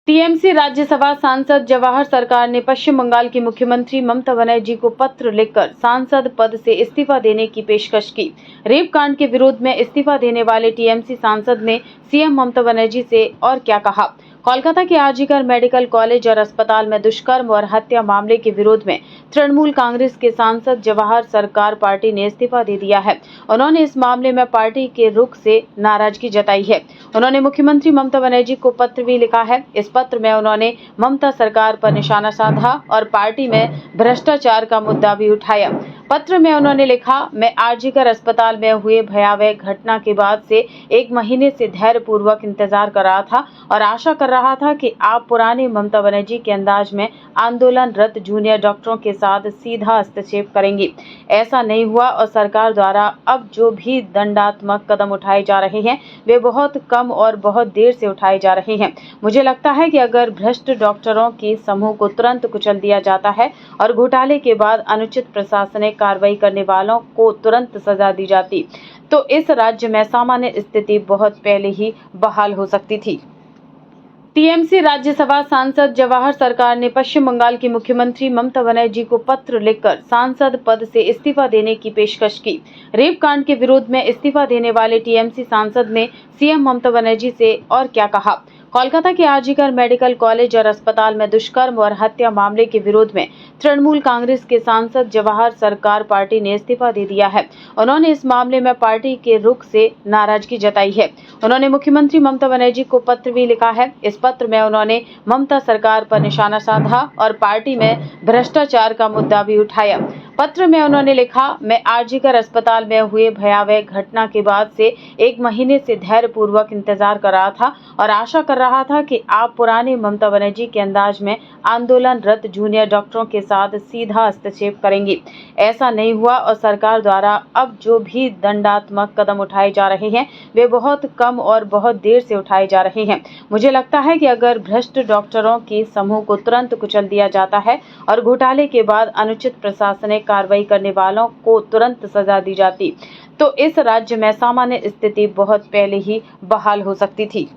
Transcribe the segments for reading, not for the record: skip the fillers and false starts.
TMC Rajya Sabha सांसद जवाहर सरकार ने पश्चिम बंगाल की मुख्यमंत्री ममता बनर्जी को पत्र लिखकर सांसद पद से इस्तीफा देने की पेशकश की। रेप कांड के विरोध में इस्तीफा देने वाले टीएमसी सांसद ने सीएम ममता बनर्जी से और क्या कहा। कोलकाता के आरजीकर मेडिकल कॉलेज और अस्पताल में दुष्कर्म और हत्या मामले के विरोध में तृणमूल कांग्रेस के सांसद जवाहर सरकार पार्टी ने इस्तीफा दे दिया है। उन्होंने इस मामले में पार्टी के रुख से नाराजगी जताई है। उन्होंने मुख्यमंत्री ममता बनर्जी को पत्र भी लिखा है। इस पत्र में उन्होंने ममता सरकार पर निशाना साधा और पार्टी में भ्रष्टाचार का मुद्दा भी उठाया। पत्र में उन्होंने लिखा, मैं आरजीकर अस्पताल में हुए भयावह घटना के बाद से 1 महीने से धैर्यपूर्वक इंतजार कर रहा था और आशा कर रहा था कि आप पुराने ममता बनर्जी के अंदाज में आंदोलनरत जूनियर डॉक्टरों के साथ सीधा हस्तक्षेप करेंगी। ऐसा नहीं हुआ और सरकार द्वारा अब जो भी दंडात्मक कदम उठाए जा रहे हैं वे बहुत कम और बहुत देर से उठाए जा रहे हैं। मुझे लगता है कि अगर भ्रष्ट डॉक्टरों के समूह को तुरंत कुचल दिया जाता है और घोटाले के बाद अनुचित प्रशासनिक कार्रवाई करने वालों को तुरंत सजा दी जाती तो इस राज्य में सामान्य स्थिति बहुत पहले ही बहाल हो सकती थी। टीएमसी राज्यसभा सांसद जवाहर सरकार ने पश्चिम बंगाल की मुख्यमंत्री ममता बनर्जी को पत्र लिखकर सांसद पद से इस्तीफा देने की पेशकश की। रेप कांड के विरोध में इस्तीफा देने वाले टीएमसी सांसद ने सीएम ममता बनर्जी से और क्या कहा। कोलकाता के आरजीकर मेडिकल कॉलेज और अस्पताल में दुष्कर्म और हत्या मामले के विरोध में तृणमूल कांग्रेस के सांसद जवाहर सरकार पार्टी ने इस्तीफा दे दिया है। उन्होंने इस मामले में पार्टी के रुख से नाराजगी जताई है। उन्होंने मुख्यमंत्री ममता बनर्जी को पत्र भी लिखा है। इस पत्र में उन्होंने ममता सरकार पर निशाना साधा और पार्टी में भ्रष्टाचार का मुद्दा भी उठाया। पत्र में उन्होंने लिखा, मैं आरजीकर अस्पताल में हुए भयावह घटना के बाद से 1 महीने से धैर्यपूर्वक इंतजार कर रहा था और आशा कर रहा था कि आप पुराने ममता बनर्जी के अंदाज में आंदोलनरत जूनियर डॉक्टरों के साथ सीधा हस्तक्षेप करेंगी। ऐसा नहीं हुआ और सरकार द्वारा अब जो भी दंडात्मक कदम उठाए जा रहे हैं वे बहुत कम और बहुत देर से उठाए जा रहे हैं। मुझे लगता है कि अगर भ्रष्ट डॉक्टरों के समूह को तुरंत कुचल दिया जाता है और घोटाले के बाद अनुचित प्रशासनिक कार्रवाई करने वालों को तुरंत सजा दी जाती तो इस राज्य में सामान्य स्थिति बहुत पहले ही बहाल हो सकती थी।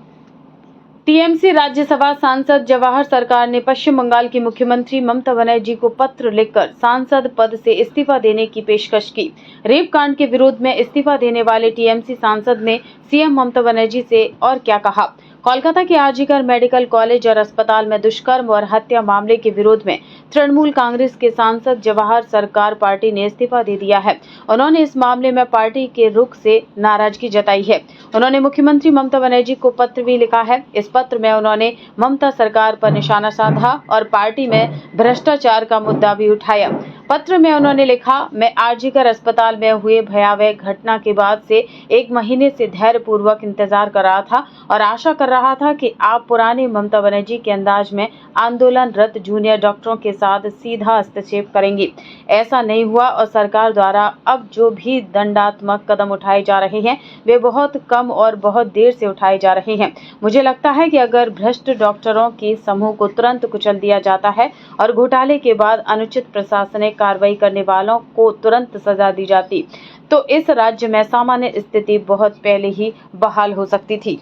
टीएमसी राज्यसभा सांसद जवाहर सरकार ने पश्चिम बंगाल की मुख्यमंत्री ममता बनर्जी को पत्र लिखकर सांसद पद से इस्तीफा देने की पेशकश की। रेप कांड के विरोध में इस्तीफा देने वाले टीएमसी सांसद ने सीएम ममता बनर्जी से और क्या कहा। कोलकाता के आरजीकर मेडिकल कॉलेज और अस्पताल में दुष्कर्म और हत्या मामले के विरोध में तृणमूल कांग्रेस के सांसद जवाहर सरकार पार्टी ने इस्तीफा दे दिया है। उन्होंने इस मामले में पार्टी के रुख से नाराजगी जताई है। उन्होंने मुख्यमंत्री ममता बनर्जी को पत्र भी लिखा है। इस पत्र में उन्होंने ममता सरकार पर निशाना साधा और पार्टी में भ्रष्टाचार का मुद्दा भी उठाया। पत्र में उन्होंने लिखा, मैं आरजीकर अस्पताल में हुए भयावह घटना के बाद से 1 महीने से धैर्यपूर्वक इंतजार कर रहा था और आशा कर रहा था कि आप पुराने ममता बनर्जी के अंदाज में आंदोलनरत जूनियर डॉक्टरों के साथ सीधा हस्तक्षेप करेंगी। ऐसा नहीं हुआ और सरकार द्वारा अब जो भी दंडात्मक कदम उठाए जा रहे हैं वे बहुत कम और बहुत देर से उठाए जा रहे हैं। मुझे लगता है कि अगर भ्रष्ट डॉक्टरों के समूह को तुरंत कुचल दिया जाता है और घोटाले के बाद अनुचित प्रशासनिक कार्रवाई करने वालों को तुरंत सजा दी जाती तो इस राज्य में सामान्य स्थिति बहुत पहले ही बहाल हो सकती थी।